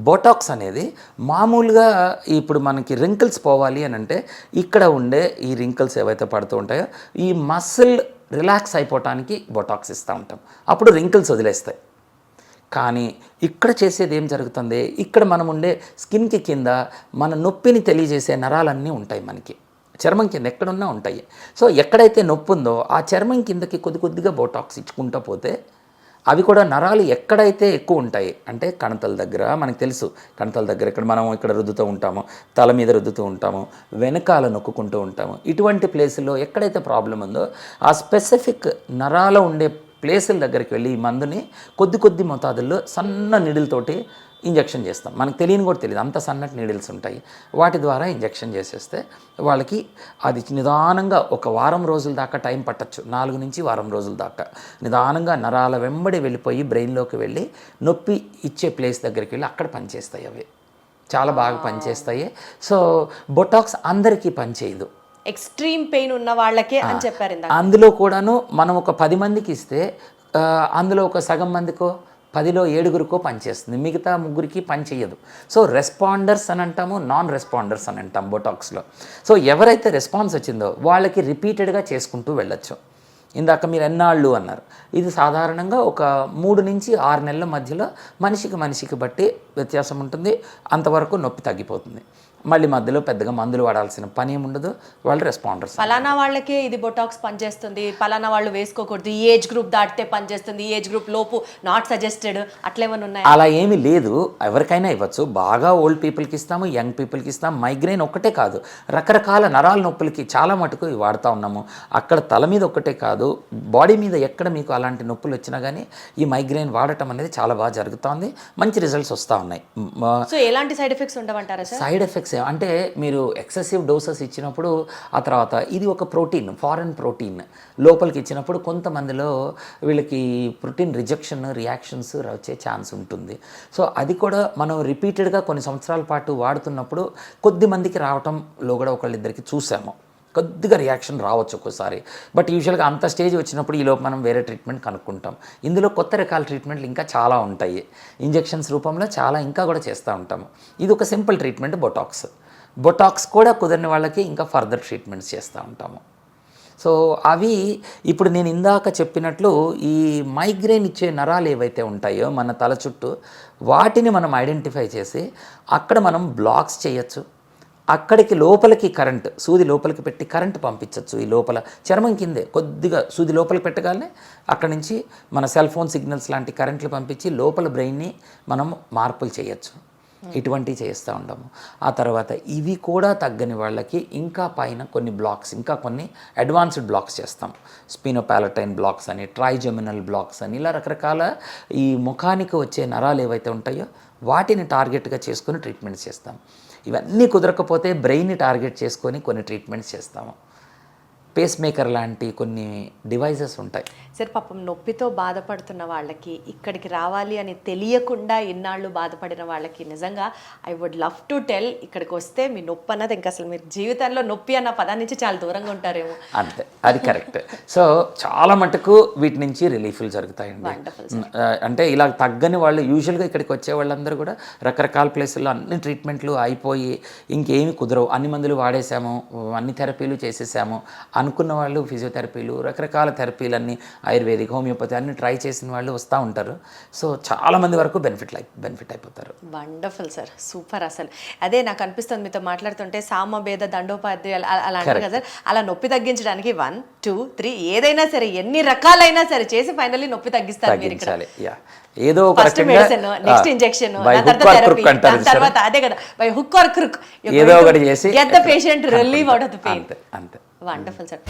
Botox అనేది మామూలుగా ఇప్పుడు మనకి రింకిల్స్ పోవాలి అని అంటే ఇక్కడ ఉండే ఈ రింకిల్స్ ఏవైతే పడుతూ ఉంటాయో ఈ మసిల్ రిలాక్స్ అయిపోవటానికి బోటాక్స్ ఇస్తూ ఉంటాం, అప్పుడు రింకిల్స్ వదిలేస్తాయి. కానీ ఇక్కడ చేసేది ఏం జరుగుతుంది, ఇక్కడ మనం ఉండే స్కిన్కి కింద మన నొప్పిని తెలియజేసే నరాలన్నీ ఉంటాయి, మనకి చర్మం కింద ఎక్కడున్నా ఉంటాయి. సో ఎక్కడైతే నొప్పి ఉందో ఆ చర్మం కిందకి కొద్దిగా బోటాక్స్ ఇచ్చుకుంటూ పోతే అవి కూడా నరాలు ఎక్కడైతే ఎక్కువ ఉంటాయి అంటే కణతల దగ్గర, మనకు తెలుసు కణతల దగ్గర ఇక్కడ మనం ఇక్కడ రుద్దుతూ ఉంటాము, తల మీద రుద్దుతూ ఉంటాము, వెనకాల నొక్కుంటూ ఉంటాము, ఇటువంటి ప్లేసుల్లో ఎక్కడైతే ప్రాబ్లం ఉందో ఆ స్పెసిఫిక్ నరాల ఉండే ప్లేసుల దగ్గరికి వెళ్ళి ఈ మందుని కొద్ది మోతాదుల్లో సన్న నీడిల్తోటి ఇంజెక్షన్ చేస్తాం. మనకు తెలియని కూడా తెలియదు, అంత సన్నటి నీడిల్స్ ఉంటాయి, వాటి ద్వారా ఇంజెక్షన్ చేసేస్తే వాళ్ళకి అది నిదానంగా ఒక వారం రోజుల దాకా టైం పట్టచ్చు, 4 నుంచి వారం రోజుల దాకా నిదానంగా నరాల వెంబడి వెళ్ళిపోయి బ్రెయిన్లోకి వెళ్ళి నొప్పి ఇచ్చే ప్లేస్ దగ్గరికి వెళ్ళి అక్కడ పనిచేస్తాయి. అవి చాలా బాగా పనిచేస్తాయి. సో బొటాక్స్ అందరికీ పనిచేయదు, ఎక్స్ట్రీమ్ పెయిన్ ఉన్న వాళ్ళకే అని చెప్పారు. అందులో కూడాను మనం ఒక 10 మందికి ఇస్తే అందులో ఒక సగం మందికో 10లో 7గురికో పనిచేస్తుంది, మిగతా 3గురికి పని చేయదు. సో రెస్పాండర్స్ అని అంటాము, నాన్ రెస్పాండర్స్ అని అంటాం బొటాక్స్లో. సో ఎవరైతే రెస్పాన్స్ వచ్చిందో వాళ్ళకి రిపీటెడ్గా చేసుకుంటూ వెళ్ళొచ్చు. ఇందాక మీరు ఎన్నాళ్ళు అన్నారు, ఇది సాధారణంగా ఒక 3 నుంచి 6 నెలల మధ్యలో మనిషికి బట్టి వ్యత్యాసం ఉంటుంది, అంతవరకు నొప్పి తగ్గిపోతుంది. మళ్ళీ మధ్యలో పెద్దగా మందులు వాడాల్సిన పని ఏమి ఉండదు, వాళ్ళు రెస్పాండర్స్. పలానా వాళ్ళకే ఇది బొటాక్స్ పనిచేస్తుంది, పలానా వాళ్ళు వేసుకోకూడదు, ఈ ఏజ్ గ్రూప్ దాటితే పనిచేస్తుంది, ఈ ఏజ్ గ్రూప్ లోపు నాట్ సజెస్టెడ్, అట్లేమన్నా ఉన్నాయి? అలా ఏమీ లేదు, ఎవరికైనా ఇవ్వచ్చు. బాగా ఓల్డ్ పీపుల్కి ఇస్తాము, యంగ్ పీపుల్కి ఇస్తాము. మైగ్రెయిన్ ఒక్కటే కాదు, రకరకాల నరాల నొప్పులకి చాలా మటుకు వాడుతూ ఉన్నాము. అక్కడ తల మీద ఒక్కటే కాదు, బాడీ మీద ఎక్కడ మీకు అలాంటి నొప్పులు వచ్చినా కానీ ఈ మైగ్రెయిన్ వాడటం అనేది చాలా బాగా జరుగుతుంది, మంచి రిజల్ట్స్ వస్తూ ఉన్నాయి. సో ఎలాంటి సైడ్ ఎఫెక్ట్స్ ఉండవంటారా సార్? సైడ్ ఎఫెక్ట్స్ అంటే మీరు ఎక్సెసివ్ డోసెస్ ఇచ్చినప్పుడు, ఆ తర్వాత ఇది ఒక ప్రోటీన్, ఫారెన్ ప్రోటీన్ లోపలికి ఇచ్చినప్పుడు కొంతమందిలో వీళ్ళకి ప్రోటీన్ రియాక్షన్స్ వచ్చే ఛాన్స్ ఉంటుంది. సో అది కూడా మనం రిపీటెడ్గా కొన్ని సంవత్సరాల పాటు వాడుతున్నప్పుడు కొద్ది మందికి రావటంలో కూడా ఒకళ్ళిద్దరికి చూసాము, కొద్దిగా రియాక్షన్ రావచ్చు ఒక్కోసారి. బట్ యూజువల్గా అంత స్టేజ్ వచ్చినప్పుడు ఈలోపు మనం వేరే ట్రీట్మెంట్ కనుక్కుంటాం. ఇందులో కొత్త రకాల ట్రీట్మెంట్లు ఇంకా చాలా ఉంటాయి, ఇంజెక్షన్స్ రూపంలో చాలా ఇంకా కూడా చేస్తూ ఉంటాము. ఇది ఒక సింపుల్ ట్రీట్మెంట్ బొటాక్స్ కూడా కుదరని వాళ్ళకి ఇంకా ఫర్దర్ ట్రీట్మెంట్స్ చేస్తూ ఉంటాము. సో అవి ఇప్పుడు నేను ఇందాక చెప్పినట్లు ఈ మైగ్రేన్ ఇచ్చే నరాలు ఏవైతే ఉంటాయో మన తల చుట్టూ, వాటిని మనం ఐడెంటిఫై చేసి అక్కడ మనం బ్లాక్స్ చేయొచ్చు. అక్కడికి లోపలికి కరెంట్, సూది లోపలికి పెట్టి కరెంట్ పంపించవచ్చు. ఈ లోపల చర్మం కిందే కొద్దిగా సూది లోపలికి పెట్టగానే అక్కడి నుంచి మన సెల్ ఫోన్ సిగ్నల్స్ లాంటి కరెంట్లు పంపించి లోపల బ్రెయిన్ని మనం మార్పులు చేయొచ్చు. ఇటువంటివి చేస్తూ ఉంటాము. ఆ తర్వాత ఇవి కూడా తగ్గని వాళ్ళకి ఇంకా పైన కొన్ని బ్లాక్స్, ఇంకా కొన్ని అడ్వాన్స్డ్ బ్లాక్స్ చేస్తాం. స్పినోపాలటైన్ బ్లాక్స్ అని, ట్రైజెమినల్ బ్లాక్స్ అని, ఇలా రకరకాల ఈ ముఖానికి వచ్చే నరాలు ఏవైతే ఉంటాయో వాటిని టార్గెట్గా చేసుకొని ట్రీట్మెంట్స్ చేస్తాం. ఇవన్నీ కుదరకపోతే బ్రెయిన్ని టార్గెట్ చేసుకొని కొన్ని ట్రీట్మెంట్స్ చేస్తాము. పేస్ మేకర్ లాంటి కొన్ని డివైజెస్ ఉంటాయి. సార్ పాపం నొప్పితో బాధపడుతున్న వాళ్ళకి, ఇక్కడికి రావాలి అని తెలియకుండా ఇన్నాళ్ళు బాధపడిన వాళ్ళకి నిజంగా I would love to tell, ఇక్కడికి వస్తే మీ నొప్పి అన్నది ఇంకా అసలు మీరు జీవితంలో నొప్పి అన్న పదాన్ని నుంచి చాలా దూరంగా ఉంటారేమో. అంతే, అది కరెక్ట్. సో చాలా మటుకు వీటి నుంచి రిలీఫ్లు జరుగుతాయండి. అంటే ఇలా తగ్గని వాళ్ళు యూజువల్గా ఇక్కడికి వచ్చే వాళ్ళందరూ కూడా రకరకాల ప్లేసుల్లో అన్ని ట్రీట్మెంట్లు అయిపోయి ఇంకేమి కుదరవు, అన్ని మందులు వాడేసాము, అన్ని థెరపీలు చేసేసాము అనుకున్న వాళ్ళు ఫిజియోథెరపీలు, రకరకాల థెరపీలన్నీ ఆయుర్వేదిక్, హోమియోపతి అన్ని ట్రై చేసిన వాళ్ళు వస్తూ ఉంటారు. సో చాలామంది వరకు బెనిఫిట్ అయిపోతారు. Wonderful sir, super. అసలు అదే నాకు అనిపిస్తుంది మీతో మాట్లాడుతుంటే, సామభేద దండోపాధ్యాయులు అలా అంటారు కదా సార్, అలా నొప్పి తగ్గించడానికి 1, 2, 3 ఏదైనా సరే, ఎన్ని రకాలైనా సరే చేసి ఫైనల్లీ నొప్పి తగ్గిస్తారు మీరు ఇక్కడ. ఏదో ఒక మెడిసిన్, నెక్స్ట్ ఇంజెక్షన్, తర్వాత అదే కదా బై హుక్ ఆర్ క్రుక్ ఏదో ఒకటి చేసి get the patient relieve out of the pain. అంతే. Wonderful sir.